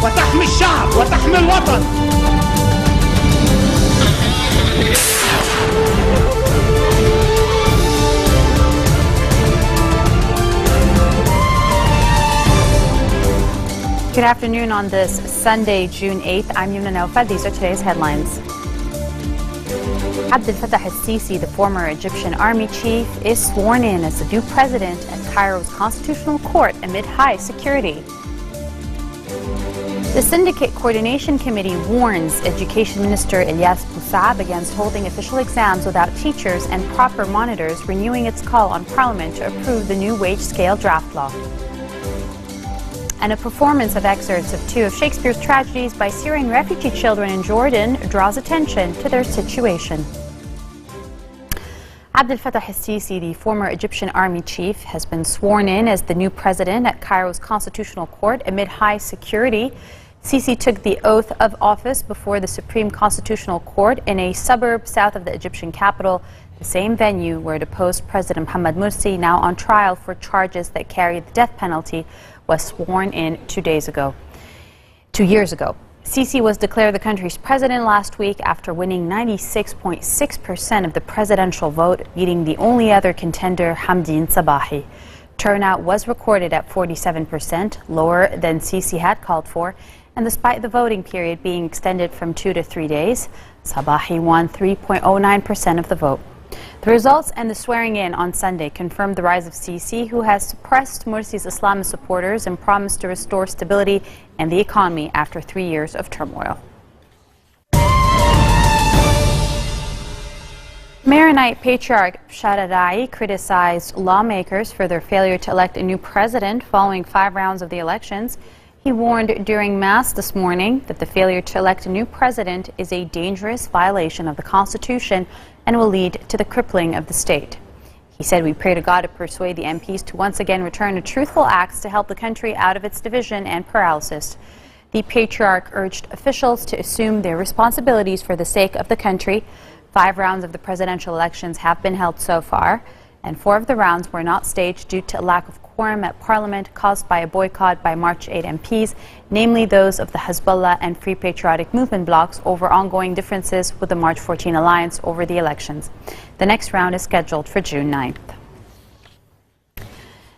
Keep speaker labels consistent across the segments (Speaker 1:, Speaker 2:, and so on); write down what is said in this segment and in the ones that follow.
Speaker 1: وتحمي الشعب وتحمي الوطن.
Speaker 2: Good afternoon on this Sunday, June 8th. I'm Yumna Naufal. These are today's headlines. Abdel Fattah al-Sisi, the former Egyptian army chief, is sworn in as the new president at Cairo's Constitutional Court amid high security. The Syndicate Coordination Committee warns Education Minister Ilyas Bousaab against holding official exams without teachers and proper monitors, renewing its call on Parliament to approve the new wage scale draft law. And a performance of excerpts of two of Shakespeare's tragedies by Syrian refugee children in Jordan draws attention to their situation. Abdel Fattah al-Sisi, the former Egyptian army chief, has been sworn in as the new president at Cairo's Constitutional Court amid high security. Sisi took the oath of office before the Supreme Constitutional Court in a suburb south of the Egyptian capital, the same venue where deposed President Mohamed Morsi, now on trial for charges that carry the death penalty, was sworn in 2 years ago. Sisi was declared the country's president last week after winning 96.6% of the presidential vote, beating the only other contender, Hamdine Sabahi. Turnout was recorded at 47%, lower than Sisi had called for, and despite the voting period being extended from 2 to 3 days, Sabahi won 3.09% of the vote. The results and the swearing-in on Sunday confirmed the rise of Sisi, who has suppressed Morsi's Islamist supporters and promised to restore stability and the economy after 3 years of turmoil. Maronite Patriarch Shadadai criticized lawmakers for their failure to elect a new president following 5 rounds of the elections. He warned during Mass this morning that the failure to elect a new president is a dangerous violation of the Constitution and will lead to the crippling of the state. He said, "We pray to God to persuade the MPs to once again return to truthful acts to help the country out of its division and paralysis." The Patriarch urged officials to assume their responsibilities for the sake of the country. 5 rounds of the presidential elections have been held so far, and 4 of the rounds were not staged due to a lack of quorum at Parliament caused by a boycott by March 8 MPs, namely those of the Hezbollah and Free Patriotic Movement blocs over ongoing differences with the March 14 alliance over the elections. The next round is scheduled for June 9th.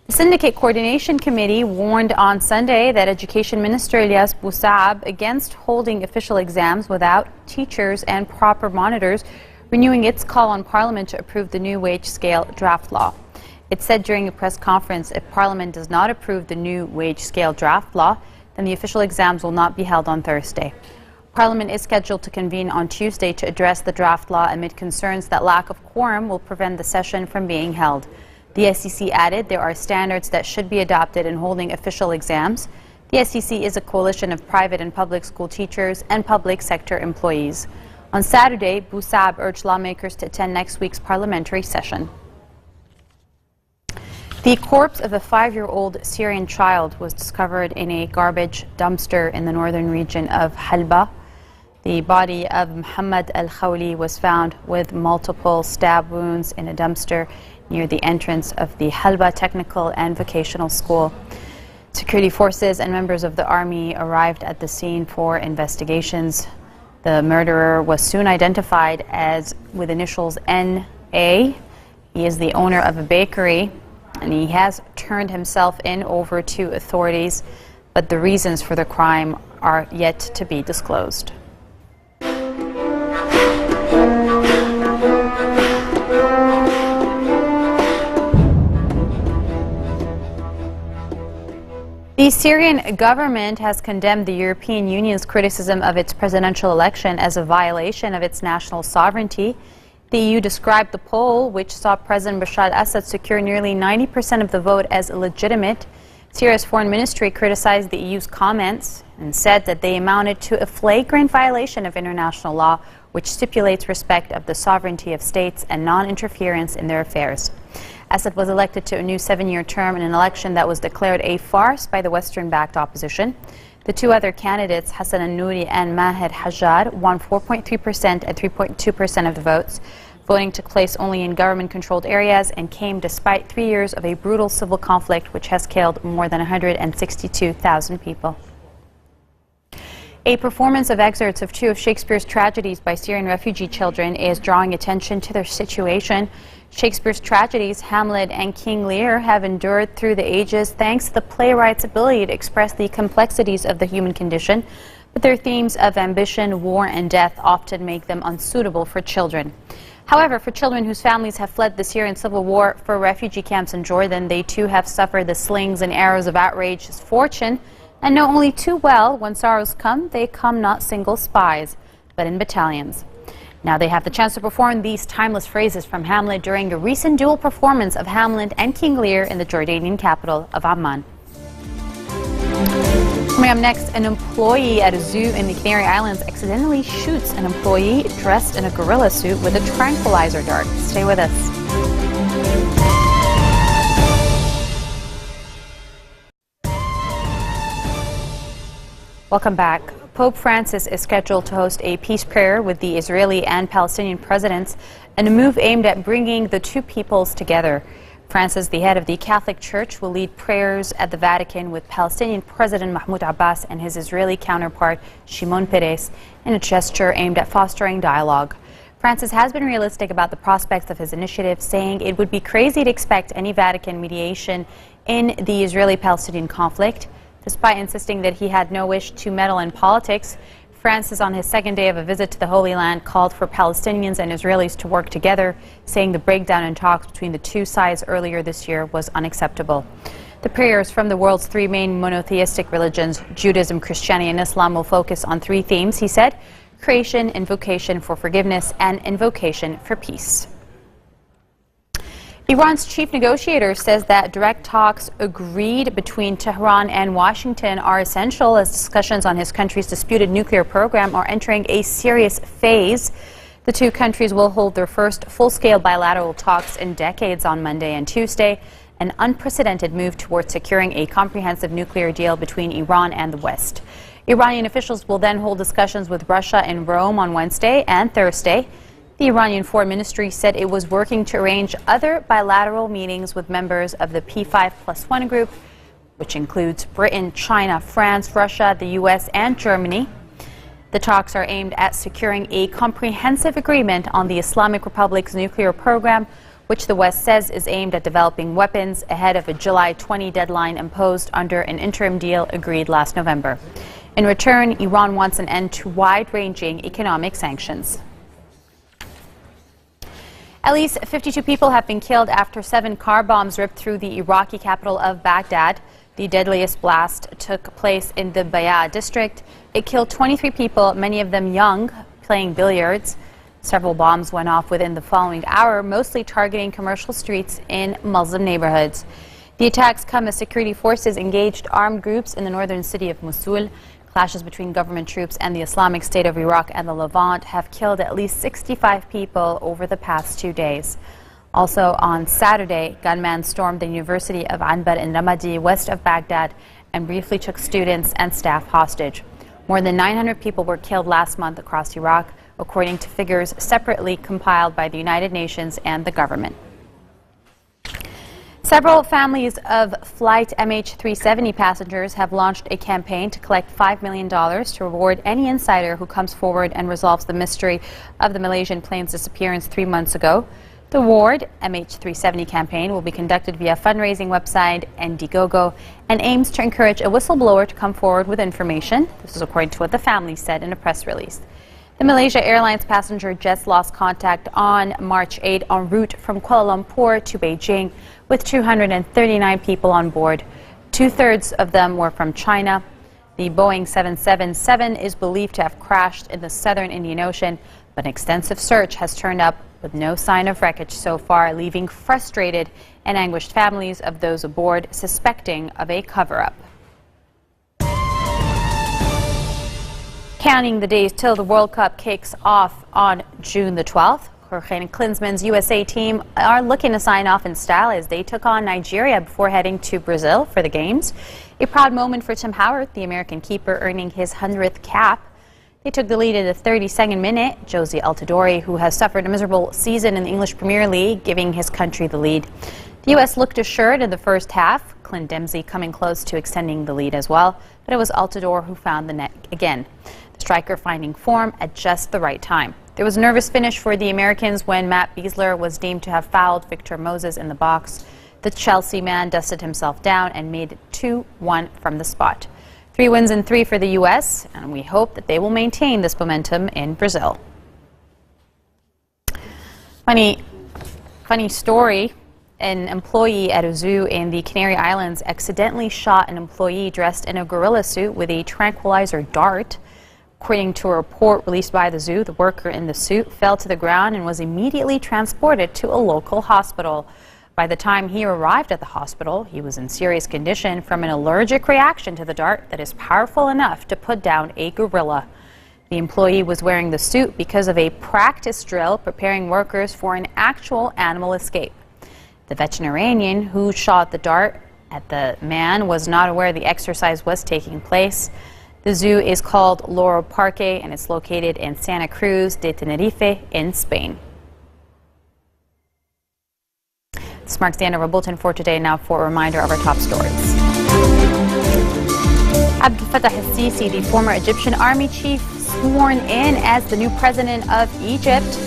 Speaker 2: The Syndicate Coordination Committee warned on Sunday that Education Minister Ilyas Bousaab against holding official exams without teachers and proper monitors, renewing its call on Parliament to approve the new wage scale draft law. It said during a press conference, if Parliament does not approve the new wage scale draft law, then the official exams will not be held on Thursday. Parliament is scheduled to convene on Tuesday to address the draft law amid concerns that lack of quorum will prevent the session from being held. The SEC added there are standards that should be adopted in holding official exams. The SEC is a coalition of private and public school teachers and public sector employees. On Saturday, Bousaab urged lawmakers to attend next week's parliamentary session. The corpse of a 5-year-old Syrian child was discovered in a garbage dumpster in the northern region of Halba. The body of Muhammad al-Khawli was found with multiple stab wounds in a dumpster near the entrance of the Halba Technical and Vocational School. Security forces and members of the army arrived at the scene for investigations. The murderer was soon identified as with initials N.A. He is the owner of a bakery, and he has turned himself in over to authorities, but the reasons for the crime are yet to be disclosed. The Syrian government has condemned the European Union's criticism of its presidential election as a violation of its national sovereignty. The EU described the poll, which saw President Bashar al-Assad secure nearly 90% of the vote, as illegitimate. Syria's foreign ministry criticized the EU's comments and said that they amounted to a flagrant violation of international law, which stipulates respect of the sovereignty of states and non-interference in their affairs. Assad was elected to a new 7-year term in an election that was declared a farce by the Western-backed opposition. The 2 other candidates, Hassan al-Nouri and Maher Hajjar, won 4.3% and 3.2% of the votes. Voting took place only in government-controlled areas and came despite 3 years of a brutal civil conflict which has killed more than 162,000 people. A performance of excerpts of two of Shakespeare's tragedies by Syrian refugee children is drawing attention to their situation. Shakespeare's tragedies, Hamlet and King Lear, have endured through the ages thanks to the playwright's ability to express the complexities of the human condition, but their themes of ambition, war, and death often make them unsuitable for children. However, for children whose families have fled the Syrian civil war for refugee camps in Jordan, they too have suffered the slings and arrows of outrageous fortune, and know only too well, when sorrows come, they come not single spies, but in battalions. Now they have the chance to perform these timeless phrases from Hamlet during a recent dual performance of Hamlet and King Lear in the Jordanian capital of Amman. Coming up next, an employee at a zoo in the Canary Islands accidentally shoots an employee dressed in a gorilla suit with a tranquilizer dart. Stay with us. Welcome back. Pope Francis is scheduled to host a peace prayer with the Israeli and Palestinian presidents in a move aimed at bringing the two peoples together. Francis, the head of the Catholic Church, will lead prayers at the Vatican with Palestinian President Mahmoud Abbas and his Israeli counterpart Shimon Peres in a gesture aimed at fostering dialogue. Francis has been realistic about the prospects of his initiative, saying it would be crazy to expect any Vatican mediation in the Israeli-Palestinian conflict. Despite insisting that he had no wish to meddle in politics, Francis, on his second day of a visit to the Holy Land, called for Palestinians and Israelis to work together, saying the breakdown in talks between the two sides earlier this year was unacceptable. The prayers from the world's three main monotheistic religions, Judaism, Christianity, and Islam, will focus on three themes, he said: creation, invocation for forgiveness, and invocation for peace. Iran's chief negotiator says that direct talks agreed between Tehran and Washington are essential as discussions on his country's disputed nuclear program are entering a serious phase. The two countries will hold their first full-scale bilateral talks in decades on Monday and Tuesday, an unprecedented move towards securing a comprehensive nuclear deal between Iran and the West. Iranian officials will then hold discussions with Russia in Rome on Wednesday and Thursday. The Iranian Foreign Ministry said it was working to arrange other bilateral meetings with members of the P5+1 group, which includes Britain, China, France, Russia, the U.S., and Germany. The talks are aimed at securing a comprehensive agreement on the Islamic Republic's nuclear program, which the West says is aimed at developing weapons ahead of a July 20 deadline imposed under an interim deal agreed last November. In return, Iran wants an end to wide-ranging economic sanctions. At least 52 people have been killed after 7 car bombs ripped through the Iraqi capital of Baghdad. The deadliest blast took place in the Bayah district. It killed 23 people, many of them young, playing billiards. Several bombs went off within the following hour, mostly targeting commercial streets in Muslim neighborhoods. The attacks come as security forces engaged armed groups in the northern city of Mosul. Clashes between government troops and the Islamic State of Iraq and the Levant have killed at least 65 people over the past 2 days. Also on Saturday, gunmen stormed the University of Anbar in Ramadi, west of Baghdad, and briefly took students and staff hostage. More than 900 people were killed last month across Iraq, according to figures separately compiled by the United Nations and the government. Several families of flight MH370 passengers have launched a campaign to collect $5 million to reward any insider who comes forward and resolves the mystery of the Malaysian plane's disappearance 3 months ago. The Reward MH370 campaign will be conducted via fundraising website Indiegogo and aims to encourage a whistleblower to come forward with information. This is according to what the family said in a press release. The Malaysia Airlines passenger jets lost contact on March 8 en route from Kuala Lumpur to Beijing with 239 people on board. 2/3 of them were from China. The Boeing 777 is believed to have crashed in the southern Indian Ocean, but an extensive search has turned up with no sign of wreckage so far, leaving frustrated and anguished families of those aboard suspecting of a cover-up. Counting the days till the World Cup kicks off on June the 12th, Jorge Klinsmann's USA team are looking to sign off in style as they took on Nigeria before heading to Brazil for the games. A proud moment for Tim Howard, the American keeper, earning his 100th cap. They took the lead in the 32nd minute. Josie Altidore, who has suffered a miserable season in the English Premier League, giving his country the lead. The U.S. looked assured in the first half. Clint Dempsey coming close to extending the lead as well, but it was Altidore who found the net again. The striker finding form at just the right time. There was a nervous finish for the Americans when Matt Besler was deemed to have fouled Victor Moses in the box. The Chelsea man dusted himself down and made it 2-1 from the spot. 3 wins in 3 for the U.S., and we hope that they will maintain this momentum in Brazil. Funny story. An employee at a zoo in the Canary Islands accidentally shot an employee dressed in a gorilla suit with a tranquilizer dart. According to a report released by the zoo, the worker in the suit fell to the ground and was immediately transported to a local hospital. By the time he arrived at the hospital, he was in serious condition from an allergic reaction to the dart that is powerful enough to put down a gorilla. The employee was wearing the suit because of a practice drill preparing workers for an actual animal escape. The veterinarian who shot the dart at the man was not aware the exercise was taking place. The zoo is called Loro Parque and it's located in Santa Cruz de Tenerife in Spain. This marks the end of our bulletin for today. Now for a reminder of our top stories. Abdel Fattah al-Sisi, the former Egyptian army chief, sworn in as the new president of Egypt.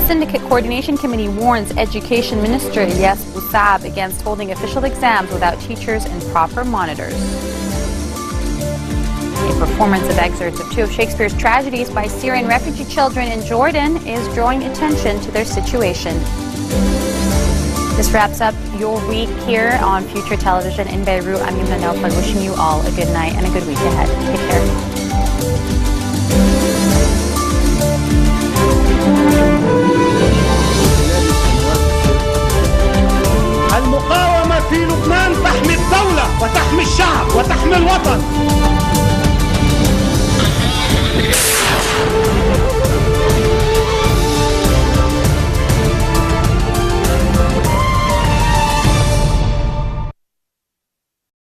Speaker 2: Syndicate Coordination Committee warns Education Minister Ilyas Bousab against holding official exams without teachers and proper monitors. A performance of excerpts of 2 of Shakespeare's tragedies by Syrian refugee children in Jordan is drawing attention to their situation. This wraps up your week here on Future Television in Beirut. I'm Yumna Naufal, wishing you all a good night and a good week ahead. Take care.